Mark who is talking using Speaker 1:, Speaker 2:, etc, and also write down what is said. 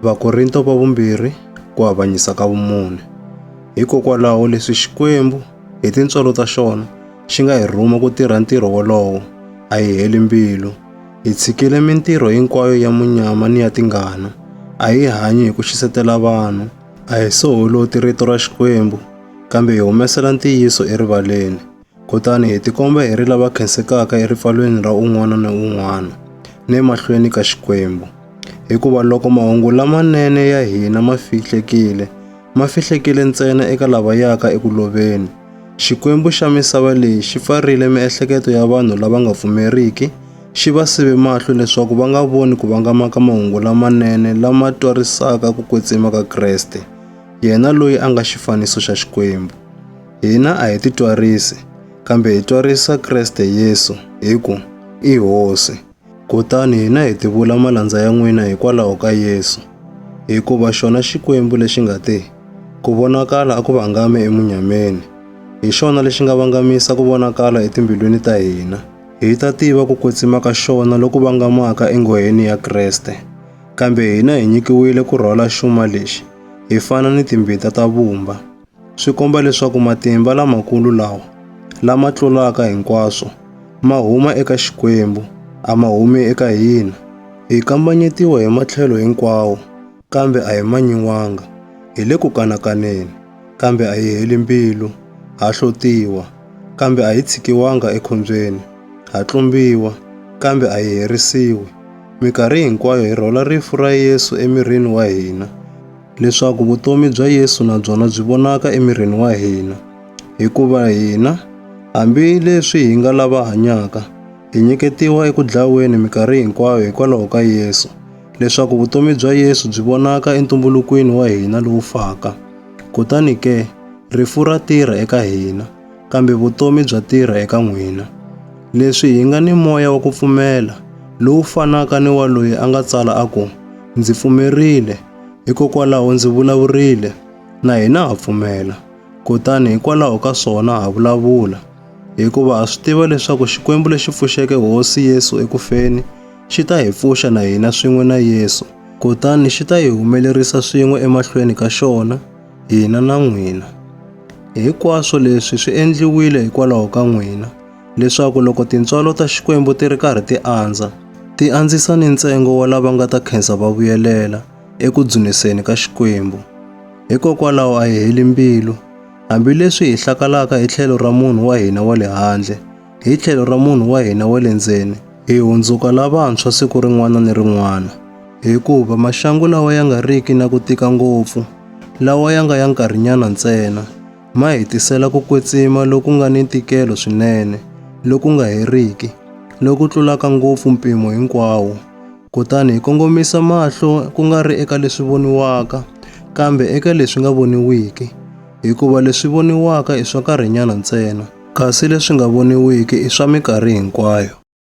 Speaker 1: Vakorinto va vumbirhi ku avanyisa ka vumune. Hikokwalaho leswi Xikwembu hi tintswalo ta xona xi nga hi rhuma ku tirha ntirho wolowo, a hi heli mbilu. Hi tshikile mintirho hinkwayo ya munyama ni ya tingana. A hi hanyi hi ku xisetela vanhu, a hi soholoti rito ra Xikwembu, kambe hi humesela ntiyiso erivaleni. Kutani hi tikomba hi ri lava khensekaka eripfalweni ra un'wana na un'wana, ni mahlweni ka Xikwembu. Hikuva loko mahungu lamanene ya hina ma fihlekile ntsena eka lava yaka eku loveni, Xikwembu xa misava leyi xi pfarile miehleketo ya vanhu lava nga pfumeriki, xi va sive mahlo leswaku va nga voni ku vangama ka mahungu lamanene lama twarisaka ku kwetsima ka Kreste, yena loyi a nga xifaniso xa Xikwembu. Hina a hi titwarisi, kambe hi twarisa Kreste Yesu hi ku i Hosi. Kutani hina hi tivula malandza ya n'wina hikwalaho ka Yesu, hikuva xona Xikwembu lexi nga te, ku vonakala a ku vangame emunyameni, hi xona lexi nga vangamisa ku vonakala etimbilwini ta hina. Hi ta tiva ku kwetsima ka xona loku vangamaka enghoheni ya Kreste, kambe hina hi nyikiwile ku rhwala xuma lexi hi fana ni timbita ta vumba. Swi komba leswaku matimba lamakulu lawa, lama tlulaka hinkwaswo, ma huma eka Xikwembu, a ma humi eka hina. Hi kambanyetiwa hi matlhelo hinkwawo, kambe a hi manyiwanga. Hi le ku kanakaneni, kambe a hi heli mbilu. Ha hlotiwa, kambe a hi tshikiwanga ekhombyeni. Ha tlumbiwa, kambe a hi herisiwi. Mikarhi hinkwayo hi rhwala rifu ra Yesu emirini wa hina, leswaku vutomi bya Yesu na byona byi vonaka emirini wa hina. Hikuva hina, hambileswi hi nga lava hanyaka, hi nyiketiwa eku dlaweni mikarhi hinkwayo hikwalaho ka Yesu, leswaku vutomi bya Yesu byi vonaka entumbulukweni wa hina lowu faka. Kutani ke, rifu ra tirha eka hina, kambe vutomi bya tirha eka n'wina. Leswi hi nga ni moya wa ku pfumela, lowu fanaka ni wa loyi a nga tsala a ku, ndzi pfumerile, hikokwalaho ndzi vulavurile, na hina ha pfumela. Kutani hikwalaho ka swona ha vulavula, hikuva ha swi tiva leswaku Xikwembu lexi pfuxeke Hosi Yesu ekufeni, xi ta hi pfuxa na hina swin'we na Yesu, kutani xi ta hi humelerisa swin'we emahlweni ka xona, hina na n'wina. Hinkwaswo leswi swi endliwile hikwalaho ka n'wina, leswaku loko tintswalo ta Xikwembu ti ri karhi ti andzisa ni ntsengo wa lava nga ta khensa va vuyelela eku dzuniseni ka Xikwembu. Hikokwalaho a hi heli mbilu, hambileswi hi hlakalaka hi tlhelo ra munhu wa hina wa le handle, hi tlhelo ra munhu wa hina wa le ndzeni, hi hundzuka lavantshwa siku rin'wana ni rin'wana. Hikuva maxangu lawa ya nga riki na ku tika ngopfu, lawa ya nga ya nkarhinyana ntsena, ma hi tisela ku kwetsima loku nga ni ntikelo swinene, loku nga heriki, loku tlulaka ngopfu mpimo hinkwawo. Kutani hi kongomisa mahlo ku nga ri eka leswi voniwaka, kambe eka leswi nga voniwiki. Hikuva leswi voniwaka i swa nkarhinyana ntsena, kasi leswi nga voniwiki i swa mikarhi hinkwayo.